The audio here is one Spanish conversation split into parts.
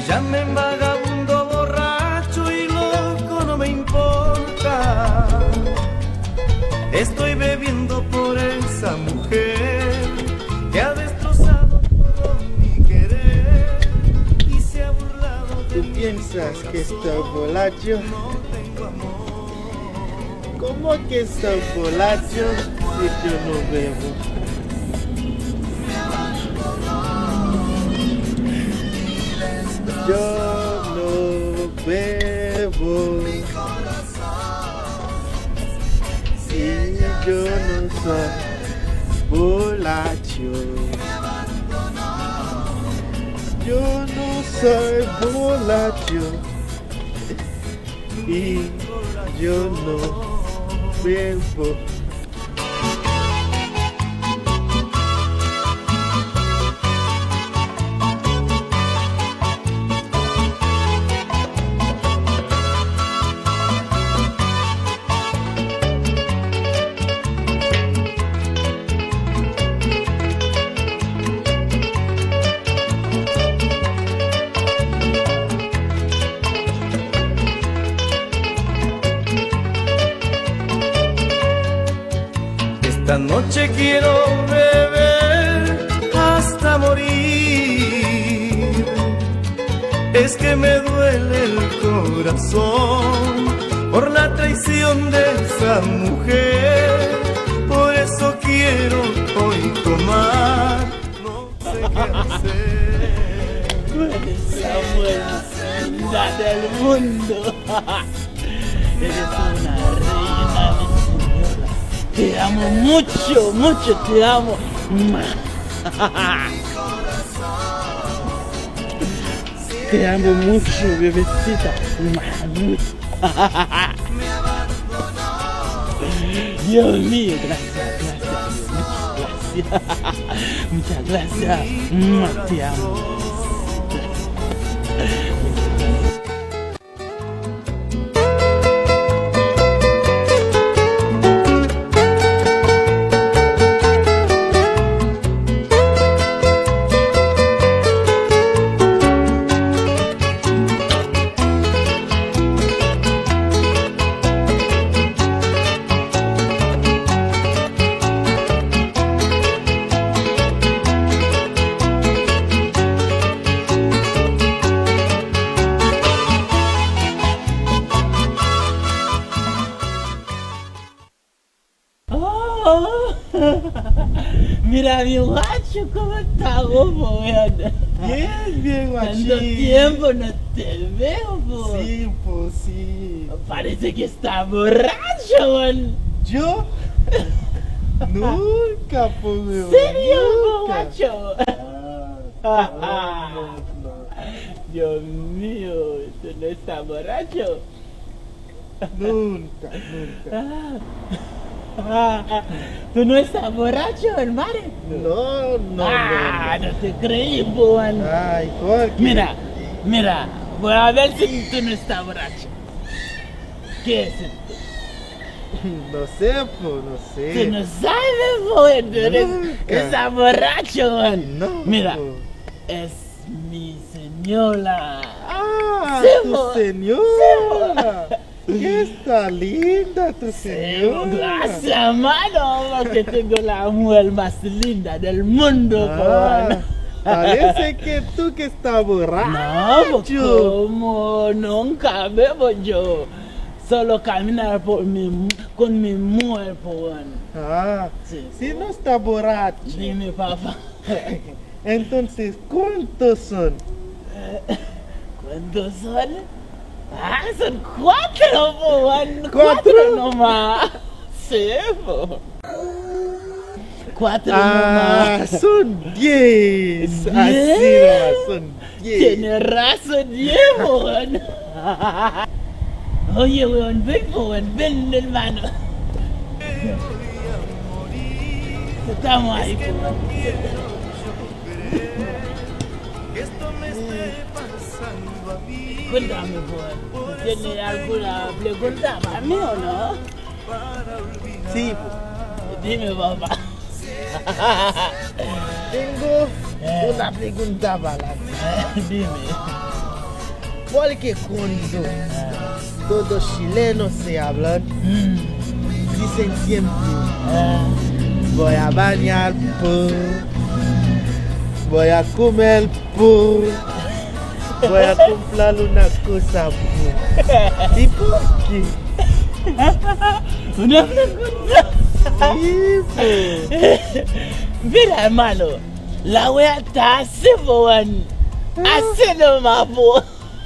Llamen vagabundo, borracho y loco, no me importa. Estoy bebiendo por esa mujer que ha destrozado todo mi querer y se ha burlado de ¿Tú mi piensas que estoy corazón? borracho? No tengo amor. ¿Cómo que estoy borracho si yo no bebo? Yo no bebo y yo no soy borracho. Yo no soy borracho y yo no bebo. Esta noche quiero beber hasta morir. Es que me duele el corazón por la traición de esa mujer. Por eso quiero hoy tomar. No sé qué hacer. Tú eres la buena del mundo. Eres una reina, mi señora. Te amo mucho, mucho te amo. Te amo mucho, bebecita. Dios mío, gracias, muchas gracias. Te amo. Mira mi guacho, ¿cómo está vos, weón? Bien, guachín. Tanto tiempo no te veo, po. Sí, pues sí. Parece que está borracho, weón. ¿Yo? Nunca, pues, weón. ¿Serio, po, Nunca. guacho? No. Dios mío, ¿tú no estás borracho? Nunca. ¿Tú no estás borracho, hermano? No. No te creí, po, weón. Ay, Jorge. Mira, voy a ver si tú no estás borracho. ¿Qué es esto? No sé, pues, no sé. Tú no sabes, weón, tú Nunca. estás borracho, weón. No, Mira, po. es mi señora. Ah, Sí, tu po. señora. Que está linda tu Sí, señora. gracias, mano, porque tengo la mujer más linda del mundo, po, Ah, weón. parece que tú que estás borracho. No, pues, ¿cómo? Nunca bebo yo. Solo caminar con mi mujer, po, weón. Ah, Sí. si no está borracho. Dime, papá. Entonces, ¿cuántos son? ¿Cuántos son? Ah, son 4, po, man. 4 nomás. Sí, po. 4 Ah, nomás. son 10. Así 10. nomás, son 10. Tienes razón, llevo, weón. Oye, weón, ven, weón, ven, hermano. Estamos ahí, que weón. no quiero yo creer que esto me esté pasando a mí. Cuéntame, weón. ¿Tienes alguna pregunta para mí o no? Para olvidar. Sí, pues. Dime, papá. Tengo una pregunta para ti. Dime. Porque cuando todos chilenos se hablan, dicen siempre, voy a bañar por, voy a comer por, voy a comprar una cosa por. ¿Y por qué? Una pregunta. Sí, pues. Mira, hermano, la wea está así, po, weón. Así nomás, po.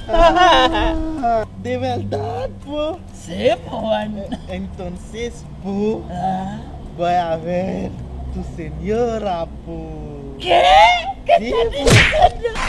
Ah, de verdad, pues. Sí, po, weón. Entonces, pues, Ah. voy a ver tu señora, pues. ¿Qué? ¿Qué Sí, estás pues. diciendo?